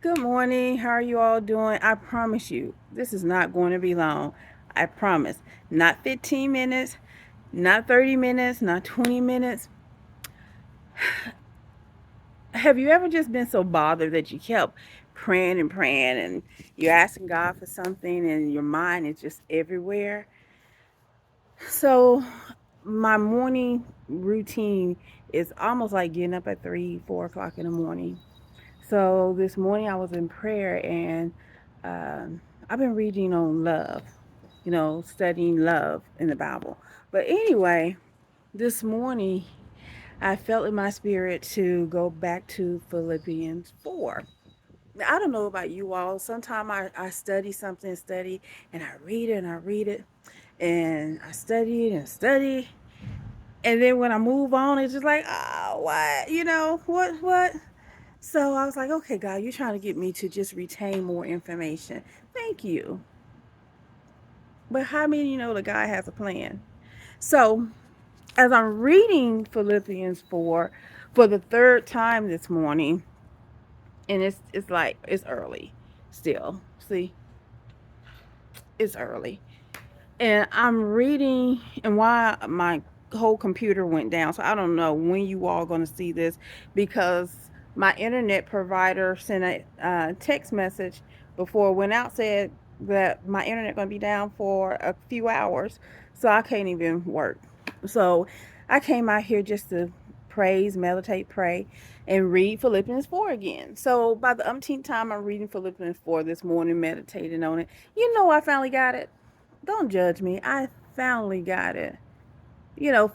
Good morning. How are you all doing? I promise you, this is not going to be long. I promise. Not 15 minutes, not 30 minutes, not 20 minutes. Have you ever just been so bothered that you kept praying and praying and you're asking God for something and your mind is just everywhere? So, my morning routine is almost like getting up at 3, 4 o'clock in the morning. So this morning I was in prayer and I've been reading on love, studying love in the Bible. But anyway, this morning I felt in my spirit to go back to Philippians 4. Now, I don't know about you all. Sometimes I study something, and I read it and I read it and I study it and study. And then when I move on, it's just like, oh, what? What? So I was like, okay, God, you're trying to get me to just retain more information. Thank you. But how many you know that God has a plan? So as I'm reading Philippians 4 for the third time this morning, and it's like it's early still. See, it's early. And I'm reading, and why my whole computer went down. So I don't know when you all going to see this because my internet provider sent a text message before it went out, said that my internet going to be down for a few hours, so I can't even work. So I came out here just to praise, meditate, pray, and read Philippians 4 again. So by the umpteenth time I'm reading Philippians 4 this morning, meditating on it, I finally got it. Don't judge me. I finally got it.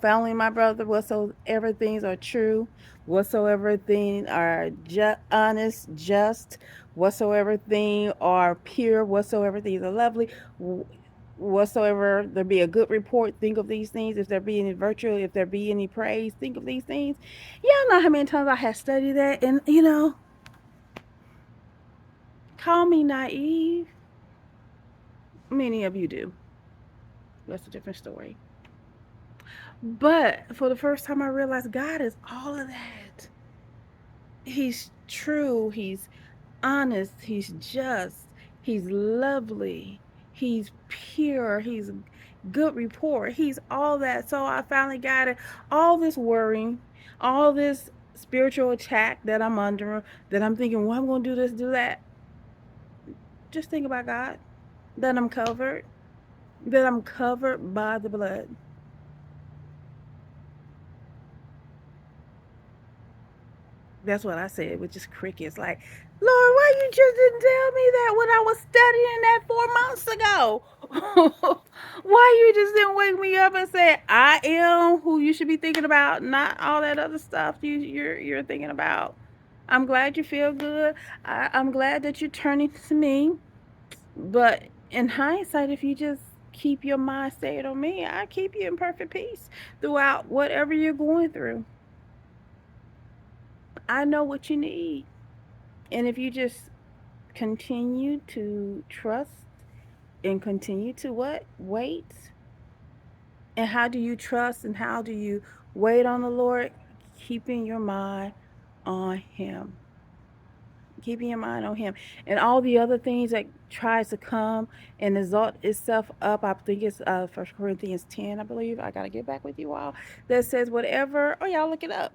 Finally, my brother, whatsoever things are true, whatsoever things are honest, just, whatsoever things are pure, whatsoever things are lovely, whatsoever there be a good report, think of these things. If there be any virtue, if there be any praise, think of these things. Y'all know how many times I have studied that, and call me naive. Many of you do. That's a different story. But for the first time, I realized God is all of that. He's true. He's honest. He's just. He's lovely. He's pure. He's good report. He's all that. So I finally got it. All this worrying, all this spiritual attack that I'm under, that I'm thinking, well, I'm going to do this, do that. Just think about God. That I'm covered. That I'm covered by the blood. That's what I said, with just crickets. Like, Lord, why you just didn't tell me that when I was studying that 4 months ago? Why you just didn't wake me up and say, I am who you should be thinking about, not all that other stuff you're thinking about. I'm glad you feel good. I'm glad that you're turning to me. But in hindsight, if you just keep your mind stayed on me, I keep you in perfect peace throughout whatever you're going through. I know what you need. And if you just continue to trust and continue to what? Wait. And how do you trust and how do you wait on the Lord? Keeping your mind on Him. Keeping your mind on Him. And all the other things that tries to come and exalt itself up. I think it's 1 Corinthians 10, I believe. I got to get back with you all. That says whatever. Oh, y'all look it up.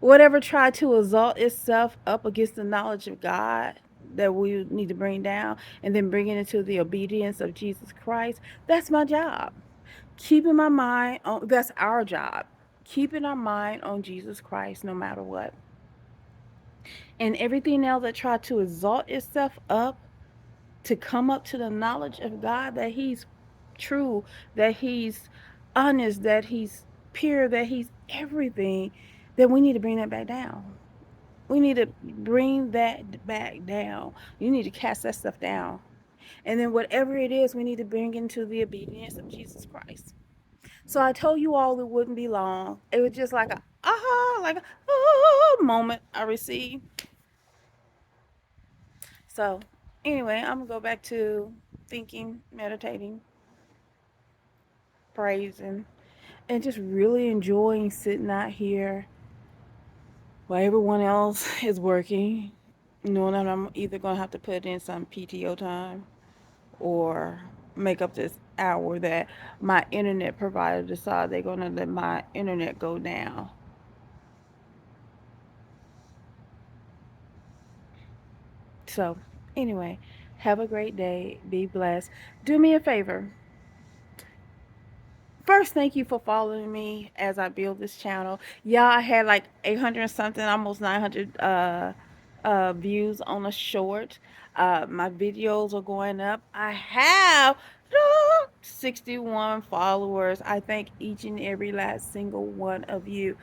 Whatever tried to exalt itself up against the knowledge of God, that we need to bring down and then bring it into the obedience of Jesus Christ. That's my job. Keeping my mind on, that's our job. Keeping our mind on Jesus Christ no matter what. And everything else that tried to exalt itself up to come up to the knowledge of God, that He's true, that He's honest, that He's pure, that He's everything, then we need to bring that back down. We need to bring that back down. You need to cast that stuff down. And then whatever it is, we need to bring into the obedience of Jesus Christ. So I told you all it wouldn't be long. It was just like a aha, like a moment I received. So anyway, I'm gonna go back to thinking, meditating, praising, and just really enjoying sitting out here while everyone else is working, knowing that I'm either going to have to put in some PTO time or make up this hour that my internet provider decide they're going to let my internet go down. So, anyway, have a great day. Be blessed. Do me a favor. First, thank you for following me as I build this channel. Yeah, I had like 800 something, almost 900 views on a short. My videos are going up. I have 61 followers. I thank each and every last single one of you.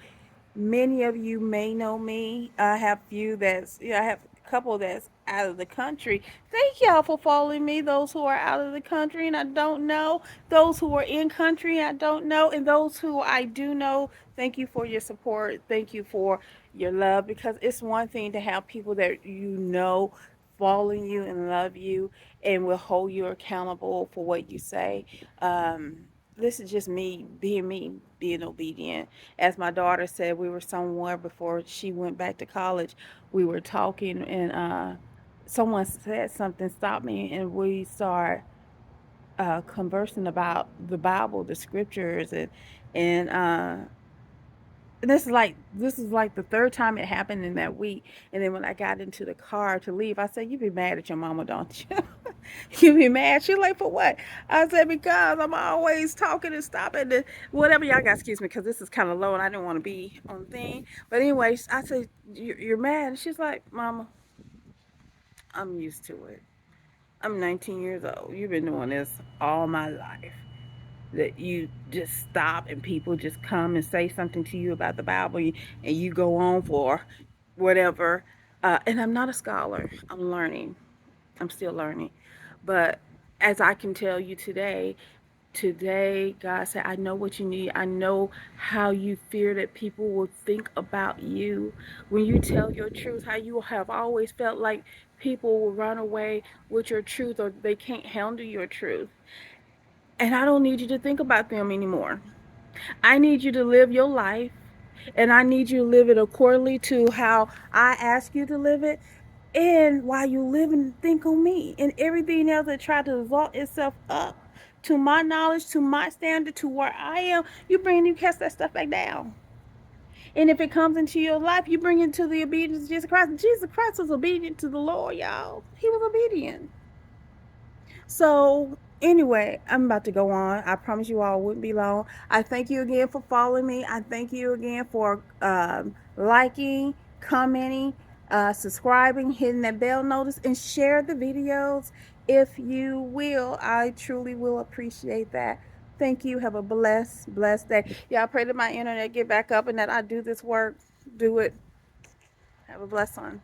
Many of you may know me. I have few that's, I have a couple that's out of the country. Thank y'all for following me. Those who are out of the country and I don't know, those who are in country I don't know, and those who I do know. Thank you for your support. Thank you for your love, because it's one thing to have people that you know following you and love you and will hold you accountable for what you say. This is just me being obedient. As my daughter said, we were somewhere before she went back to college. We were talking, and someone said something, stopped me, and we started conversing about the Bible, the scriptures, and this is like the third time it happened in that week. And then when I got into the car to leave, I said, "You be mad at your mama, don't you?" You be mad? She like, for what? I said, because I'm always talking and stopping and whatever. Y'all got excuse me, because this is kind of low and I didn't want to be on the thing. But anyways, I said, "You're mad?" And she's like, "Mama, I'm used to it. I'm 19 years old. You've been doing this all my life. That you just stop and people just come and say something to you about the Bible, and you go on for whatever." And I'm not a scholar. I'm learning. I'm still learning. But as I can tell you today, God said, I know what you need. I know how you fear that people will think about you when you tell your truth, how you have always felt like people will run away with your truth or they can't handle your truth. And I don't need you to think about them anymore. I need you to live your life, and I need you to live it accordingly to how I ask you to live it. And while you live and think on me, and everything else that try to exalt itself up to my knowledge, to my standard, to where I am, you cast that stuff back down. And if it comes into your life, you bring it to the obedience of Jesus Christ. Jesus Christ was obedient to the Lord, y'all. He was obedient. So anyway, I'm about to go on. I promise you all it wouldn't be long. I thank you again for following me. I thank you again for liking, commenting, subscribing, hitting that bell notice, and share the videos if you will. I truly will appreciate that. Thank you. Have a blessed day. Yeah, I pray that my internet get back up and that I do this work. Do it. Have a blessed one.